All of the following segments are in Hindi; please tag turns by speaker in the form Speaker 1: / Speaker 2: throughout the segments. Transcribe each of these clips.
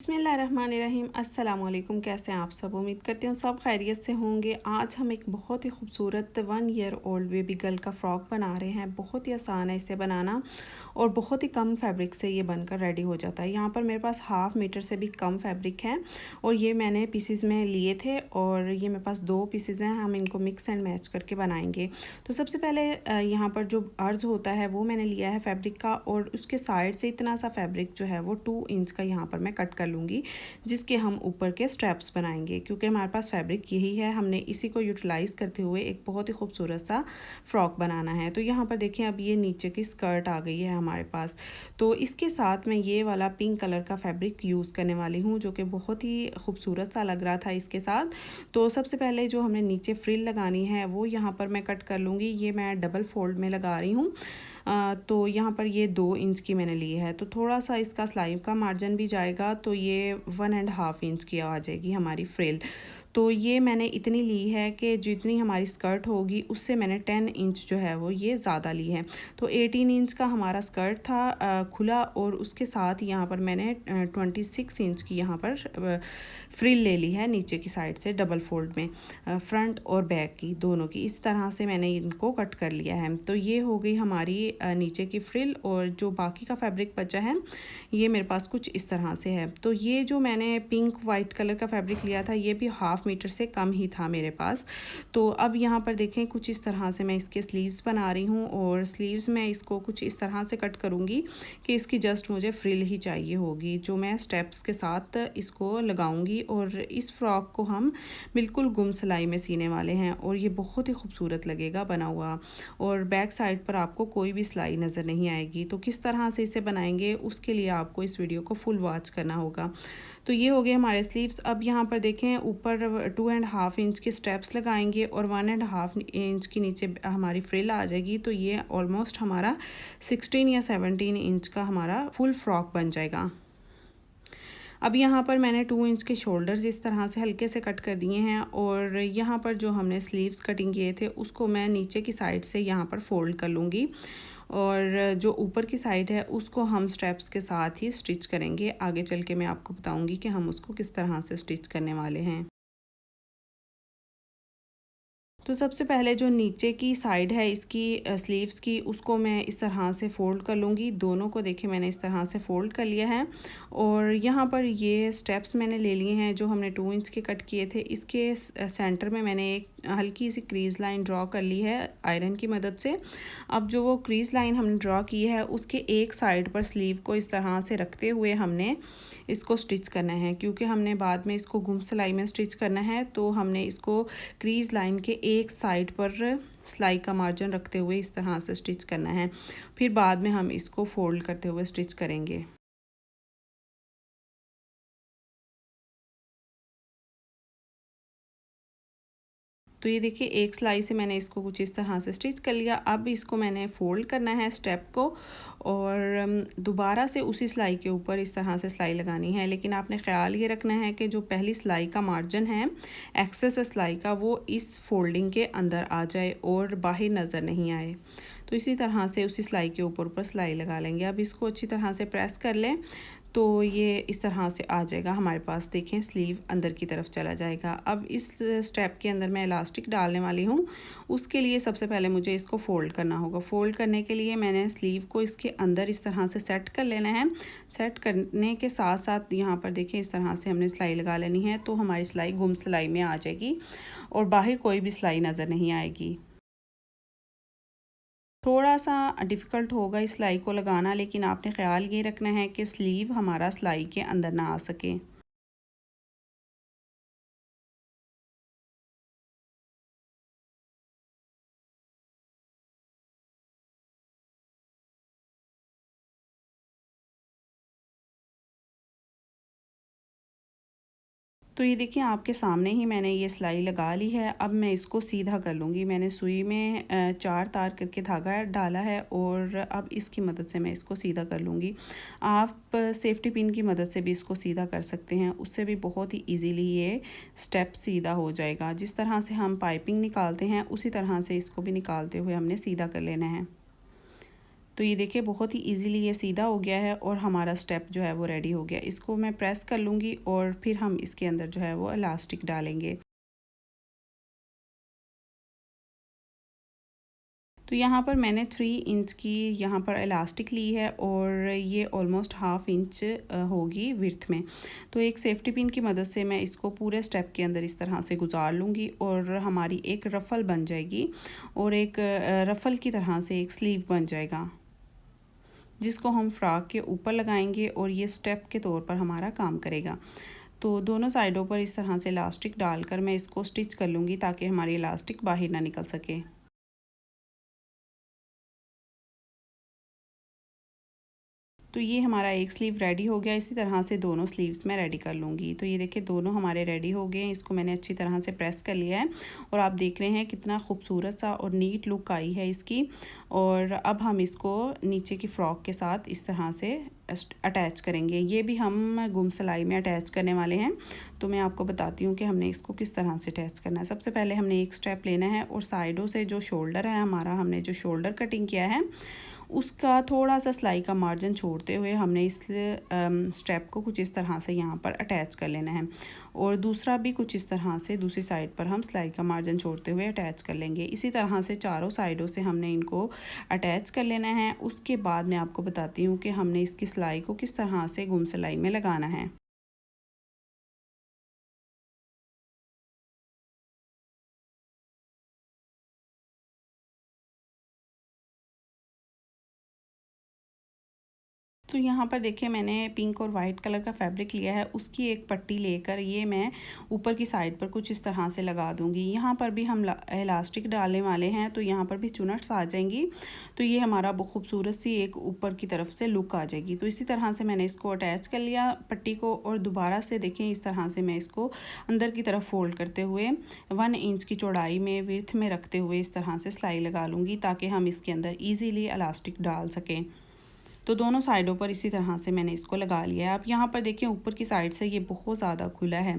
Speaker 1: बिस्मिल्लाहिर्रहमानिर्रहीम। अस्सलाम वालेकुम। कैसे हैं आप सब? उम्मीद करती हूँ सब खैरियत से होंगे। आज हम एक बहुत ही खूबसूरत 1 ईयर ओल्ड बेबी गर्ल का फ़्रॉक बना रहे हैं। बहुत ही आसान है इसे बनाना और बहुत ही कम फैब्रिक से ये बनकर रेडी हो जाता है। यहाँ पर मेरे पास हाफ़ मीटर से भी कम फैब्रिक है और ये मैंने पीसेस में लिए थे और ये मेरे पास 2 पीसेस हैं। हम इनको मिक्स एंड मैच करके बनाएंगे। तो सबसे पहले यहाँ पर जो अर्ज होता है वो मैंने लिया है फैब्रिक का और उसके साइड से इतना सा फैब्रिक जो है वो 2 इंच का यहाँ पर मैं कट कर लूँगी, जिसके हम ऊपर के स्ट्रैप्स बनाएंगे। क्योंकि हमारे पास फैब्रिक यही है, हमने इसी को यूटिलाइज़ करते हुए एक बहुत ही खूबसूरत सा फ्रॉक बनाना है। तो यहाँ पर देखें, अब ये नीचे की स्कर्ट आ गई है हमारे पास। तो इसके साथ मैं ये वाला पिंक कलर का फैब्रिक यूज़ करने वाली हूँ, जो कि बहुत ही खूबसूरत सा लग रहा था इसके साथ। तो सबसे पहले जो हमने नीचे फ्रिल लगानी है वो यहाँ पर मैं कट कर लूँगी। ये मैं डबल फोल्ड में लगा रही हूँ। तो यहाँ पर ये 2 इंच की मैंने ली है, तो थोड़ा सा इसका सिलाई का मार्जिन भी जाएगा, तो ये 1.5 इंच की आ जाएगी हमारी फ्रिल। तो ये मैंने इतनी ली है कि जितनी हमारी स्कर्ट होगी उससे मैंने 10 इंच जो है वो ये ज़्यादा ली है। तो 18 इंच का हमारा स्कर्ट था खुला और उसके साथ यहाँ पर मैंने 26 इंच की यहाँ पर फ्रिल ले ली है नीचे की साइड से डबल फोल्ड में, फ्रंट और बैक की दोनों की। इस तरह से मैंने इनको कट कर लिया है। तो ये हो गई हमारी नीचे की फ्रिल और जो बाकी का फैब्रिक बचा है ये मेरे पास कुछ इस तरह से है। तो ये जो मैंने पिंक वाइट कलर का फैब्रिक लिया था ये भी हाफ़ मीटर से कम ही था मेरे पास। तो अब यहाँ पर देखें, कुछ इस तरह से मैं इसके स्लीव्स बना रही हूँ और स्लीव्स में इसको कुछ इस तरह से कट करूँगी कि इसकी जस्ट मुझे फ्रिल ही चाहिए होगी, जो मैं स्टेप्स के साथ इसको लगाऊंगी। और इस फ्रॉक को हम बिल्कुल गुम सिलाई में सीने वाले हैं और ये बहुत ही खूबसूरत लगेगा बना हुआ, और बैक साइड पर आपको कोई भी सिलाई नज़र नहीं आएगी। तो किस तरह से इसे बनाएंगे उसके लिए आपको इस वीडियो को फुल वॉच करना होगा। तो ये हो गए हमारे स्लीव्स। अब यहाँ पर देखें, ऊपर 2.5 इंच के स्टेप्स लगाएंगे और 1.5 इंच की नीचे हमारी फ्रिल आ जाएगी। तो ये ऑलमोस्ट हमारा 16 या 17 इंच का हमारा फुल फ्रॉक बन जाएगा। अब यहाँ पर मैंने 2 इंच के शोल्डर्स इस तरह से हल्के से कट कर दिए हैं और यहाँ पर जो हमने स्लीव्स कटिंग किए थे उसको मैं नीचे की साइड से यहाँ पर फोल्ड कर लूँगी और जो ऊपर की साइड है उसको हम स्टेप्स के साथ ही स्टिच करेंगे। आगे चल के मैं आपको बताऊँगी कि हम उसको किस तरह से स्टिच करने वाले हैं। तो सबसे पहले जो नीचे की साइड है इसकी स्लीव्स की, उसको मैं इस तरह से फ़ोल्ड कर लूँगी। दोनों को देखिए मैंने इस तरह से फ़ोल्ड कर लिया है और यहाँ पर ये स्टेप्स मैंने ले लिए हैं जो हमने 2 इंच के कट किए थे। इसके सेंटर में मैंने एक हल्की सी क्रीज़ लाइन ड्रॉ कर ली है आयरन की मदद से। अब जो वो क्रीज़ लाइन हमने ड्रॉ की है उसके एक साइड पर स्लीव को इस तरह से रखते हुए हमने इसको स्टिच करना है, क्योंकि हमने बाद में इसको गुम सिलाई में स्टिच करना है। तो हमने इसको क्रीज़ लाइन के एक साइड पर सिलाई का मार्जिन रखते हुए इस तरह से स्टिच करना है, फिर बाद में हम इसको फोल्ड करते हुए स्टिच करेंगे। तो ये देखिए, एक सिलाई से मैंने इसको कुछ इस तरह से स्टिच कर लिया। अब इसको मैंने फ़ोल्ड करना है स्टेप को और दोबारा से उसी सिलाई के ऊपर इस तरह से सिलाई लगानी है। लेकिन आपने ख़्याल ये रखना है कि जो पहली सिलाई का मार्जिन है एक्सेस सिलाई का, वो इस फोल्डिंग के अंदर आ जाए और बाहर नज़र नहीं आए। तो इसी तरह से उसी सिलाई के ऊपर सिलाई लगा लेंगे। अब इसको अच्छी तरह से प्रेस कर लें तो ये इस तरह से आ जाएगा हमारे पास। देखें, स्लीव अंदर की तरफ चला जाएगा। अब इस स्टेप के अंदर मैं इलास्टिक डालने वाली हूँ। उसके लिए सबसे पहले मुझे इसको फ़ोल्ड करना होगा। फ़ोल्ड करने के लिए मैंने स्लीव को इसके अंदर इस तरह से सेट कर लेना है। सेट करने के साथ साथ यहाँ पर देखें, इस तरह से हमने सिलाई लगा लेनी है, तो हमारी सिलाई गुम सिलाई में आ जाएगी और बाहर कोई भी सिलाई नज़र नहीं आएगी। थोड़ा सा डिफ़िकल्ट होगा इस सिलाई को लगाना, लेकिन आपने ख़्याल ये रखना है कि स्लीव हमारा सिलाई के अंदर ना आ सके। तो ये देखिए, आपके सामने ही मैंने ये सिलाई लगा ली है। अब मैं इसको सीधा कर लूँगी। मैंने सुई में 4 तार करके धागा डाला है और अब इसकी मदद से मैं इसको सीधा कर लूँगी। आप सेफ्टी पिन की मदद से भी इसको सीधा कर सकते हैं, उससे भी बहुत ही ईज़िली ये स्टेप सीधा हो जाएगा। जिस तरह से हम पाइपिंग निकालते हैं उसी तरह से इसको भी निकालते हुए हमने सीधा कर लेना है। तो ये देखिए बहुत ही ईज़िली ये सीधा हो गया है और हमारा स्टेप जो है वो रेडी हो गया। इसको मैं प्रेस कर लूँगी और फिर हम इसके अंदर जो है वो इलास्टिक डालेंगे। तो यहाँ पर मैंने 3 इंच की यहाँ पर इलास्टिक ली है और ये ऑलमोस्ट हाफ इंच होगी विड्थ में। तो एक सेफ्टी पिन की मदद से मैं इसको पूरे स्टेप के अंदर इस तरह से गुजार लूँगी और हमारी एक रफ़ल बन जाएगी और एक रफ़ल की तरह से एक स्लीव बन जाएगा, जिसको हम फ्रॉक के ऊपर लगाएंगे और ये स्टेप के तौर पर हमारा काम करेगा। तो दोनों साइडों पर इस तरह से इलास्टिक डालकर मैं इसको स्टिच कर लूँगी ताकि हमारी इलास्टिक बाहर ना निकल सके। तो ये हमारा एक स्लीव रेडी हो गया। इसी तरह से दोनों स्लीव्स मैं रेडी कर लूँगी। तो ये देखिए दोनों हमारे रेडी हो गए हैं। इसको मैंने अच्छी तरह से प्रेस कर लिया है और आप देख रहे हैं कितना खूबसूरत सा और नीट लुक आई है इसकी। और अब हम इसको नीचे की फ़्रॉक के साथ इस तरह से अटैच करेंगे। ये भी हम गुम सिलाई में अटैच करने वाले हैं। तो मैं आपको बताती हूँ कि हमने इसको किस तरह से अटैच करना है। सबसे पहले हमने एक स्टेप लेना है और साइडों से जो शोल्डर है हमारा, हमने जो शोल्डर कटिंग किया है उसका थोड़ा सा सिलाई का मार्जिन छोड़ते हुए हमने इस स्टेप को कुछ इस तरह से यहाँ पर अटैच कर लेना है और दूसरा भी कुछ इस तरह से दूसरी साइड पर हम सिलाई का मार्जिन छोड़ते हुए अटैच कर लेंगे। इसी तरह से चारों साइडों से हमने इनको अटैच कर लेना है। उसके बाद मैं आपको बताती हूँ कि हमने इसकी सिलाई को किस तरह से गुम सिलाई में लगाना है। तो यहाँ पर देखिए मैंने पिंक और वाइट कलर का फैब्रिक लिया है, उसकी एक पट्टी लेकर ये मैं ऊपर की साइड पर कुछ इस तरह से लगा दूँगी। यहाँ पर भी हम इलास्टिक डालने वाले हैं तो यहाँ पर भी चुनट्स आ जाएंगी। तो ये हमारा बहुत खूबसूरत सी एक ऊपर की तरफ से लुक आ जाएगी। तो इसी तरह से मैंने इसको अटैच कर लिया पट्टी को और दोबारा से देखें इस तरह से मैं इसको अंदर की तरफ फोल्ड करते हुए 1 इंच की चौड़ाई में विड्थ में रखते हुए इस तरह से सिलाई लगा लूँगी ताकि हम इसके अंदर ईज़िली इलास्टिक डाल सकें। तो दोनों साइडों पर इसी तरह से मैंने इसको लगा लिया है। आप यहाँ पर देखिए ऊपर की साइड से ये बहुत ज़्यादा खुला है।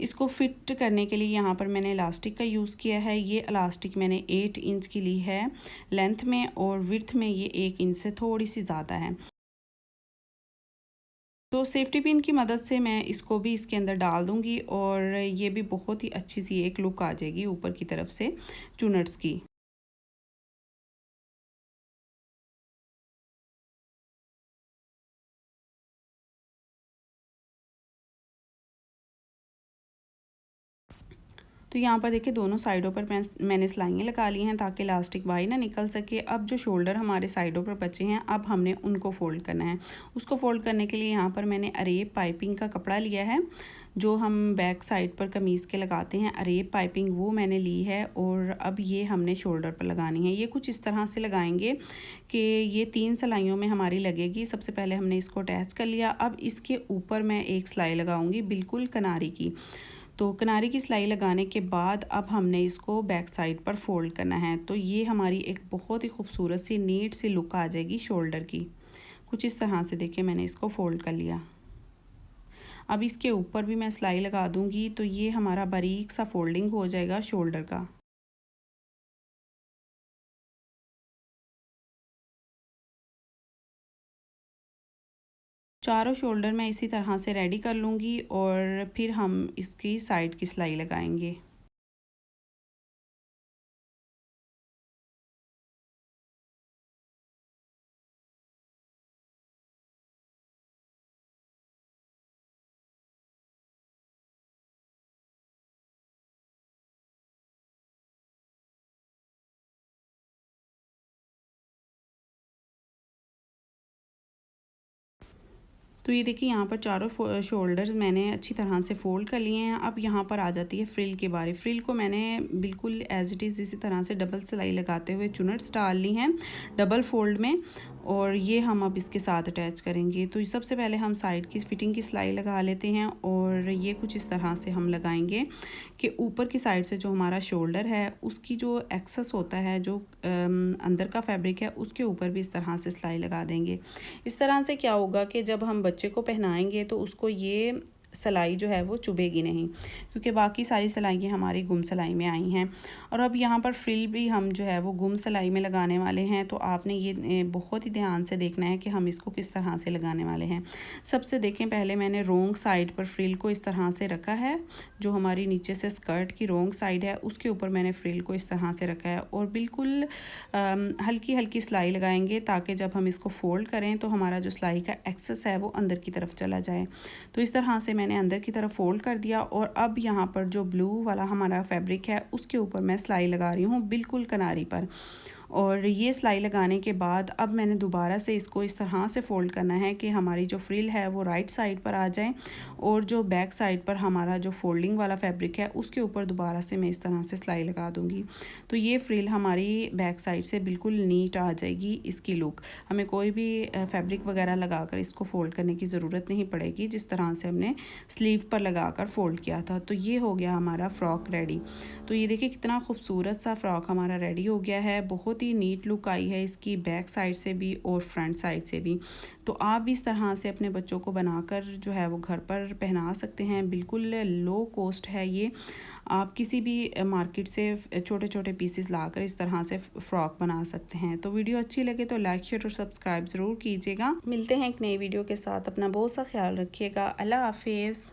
Speaker 1: इसको फिट करने के लिए यहाँ पर मैंने इलास्टिक का यूज़ किया है। ये इलास्टिक मैंने 8 इंच की ली है लेंथ में और विड्थ में ये 1 इंच से थोड़ी सी ज़्यादा है। तो सेफ्टी पिन की मदद से मैं इसको भी इसके अंदर डाल दूँगी और ये भी बहुत ही अच्छी सी एक लुक आ जाएगी ऊपर की तरफ से चुनट्स की। तो यहाँ पर देखिए दोनों साइडों पर मैंने सिलाइयाँ लगा ली हैं ताकि इलास्टिक बाहर ना निकल सके। अब जो शोल्डर हमारे साइडों पर बचे हैं अब हमने उनको फ़ोल्ड करना है। उसको फ़ोल्ड करने के लिए यहाँ पर मैंने अरेब पाइपिंग का कपड़ा लिया है, जो हम बैक साइड पर कमीज़ के लगाते हैं अरेब पाइपिंग, वो मैंने ली है और अब ये हमने शोल्डर पर लगानी है। ये कुछ इस तरह से लगाएंगे कि ये 3 सिलाइयों में हमारी लगेगी। सबसे पहले हमने इसको अटैच कर लिया। अब इसके ऊपर मैं एक सिलाई लगाऊंगी बिल्कुल किनारी की। तो किनारे की सिलाई लगाने के बाद अब हमने इसको बैक साइड पर फोल्ड करना है। तो ये हमारी एक बहुत ही खूबसूरत सी नीट सी लुक आ जाएगी शोल्डर की। कुछ इस तरह से देखिए मैंने इसको फोल्ड कर लिया। अब इसके ऊपर भी मैं सिलाई लगा दूंगी तो ये हमारा बारीक सा फोल्डिंग हो जाएगा शोल्डर का। चारों शोल्डर मैं इसी तरह से रेडी कर लूँगी और फिर हम इसकी साइड की सिलाई लगाएंगे। तो ये देखिए यहाँ पर चारों शोल्डर मैंने अच्छी तरह से फ़ोल्ड कर लिए हैं। अब यहाँ पर आ जाती है फ्रिल की बारी। फ्रिल को मैंने बिल्कुल एज़ इट इज़ इसी तरह से डबल सिलाई लगाते हुए चुनट्स डाल ली हैं डबल फोल्ड में और ये हम अब इसके साथ अटैच करेंगे। तो सबसे पहले हम साइड की फिटिंग की सिलाई लगा लेते हैं और ये कुछ इस तरह से हम लगाएंगे कि ऊपर की साइड से जो हमारा शोल्डर है उसकी जो एक्सेस होता है, जो अंदर का फैब्रिक है, उसके ऊपर भी इस तरह से सिलाई लगा देंगे। इस तरह से क्या होगा कि जब हम बच्चे को पहनाएंगे तो उसको ये सिलाई जो है वो चुभेगी नहीं, क्योंकि बाकी सारी सिलाइयाँ हमारी गुम सिलाई में आई हैं। और अब यहाँ पर फ्रिल भी हम जो है वो गुम सिलाई में लगाने वाले हैं, तो आपने ये बहुत ही ध्यान से देखना है कि हम इसको किस तरह से लगाने वाले हैं। सबसे देखें, पहले मैंने रोंग साइड पर फ्रिल को इस तरह से रखा है, जो हमारी नीचे से स्कर्ट की रोंग साइड है उसके ऊपर मैंने फ्रिल को इस तरह से रखा है, और बिल्कुल हल्की हल्की सिलाई लगाएंगे ताकि जब हम इसको फोल्ड करें तो हमारा जो सिलाई का एक्सेस है वो अंदर की तरफ चला जाए। तो इस तरह से मैंने अंदर की तरफ फोल्ड कर दिया, और अब यहाँ पर जो ब्लू वाला हमारा फैब्रिक है उसके ऊपर मैं सिलाई लगा रही हूँ बिल्कुल किनारी पर। और ये सिलाई लगाने के बाद अब मैंने दोबारा से इसको इस तरह से फ़ोल्ड करना है कि हमारी जो फ्रिल है वो राइट साइड पर आ जाए, और जो बैक साइड पर हमारा जो फोल्डिंग वाला फैब्रिक है उसके ऊपर दोबारा से मैं इस तरह से सिलाई लगा दूँगी। तो ये फ्रिल हमारी बैक साइड से बिल्कुल नीट आ जाएगी। इसकी लुक, हमें कोई भी फैब्रिक वगैरह लगाकर इसको फ़ोल्ड करने की ज़रूरत नहीं पड़ेगी, जिस तरह से हमने स्लीव पर लगाकर फ़ोल्ड किया था। तो ये हो गया हमारा फ़्रॉक रेडी। तो ये देखिए कितना खूबसूरत सा फ़्रॉक हमारा रेडी हो गया है। बहुत ही नीट लुक आई है इसकी, बैक साइड से भी और फ्रंट साइड से भी। तो आप भी इस तरह से अपने बच्चों को बनाकर जो है वो घर पर पहना सकते हैं। बिल्कुल लो कॉस्ट है ये। आप किसी भी मार्केट से छोटे छोटे पीसेस लाकर इस तरह से फ़्रॉक बना सकते हैं। तो वीडियो अच्छी लगे तो लाइक शेयर और सब्सक्राइब ज़रूर कीजिएगा। मिलते हैं एक नई वीडियो के साथ। अपना बहुत सा ख्याल रखिएगा। अल्लाह हाफिज़।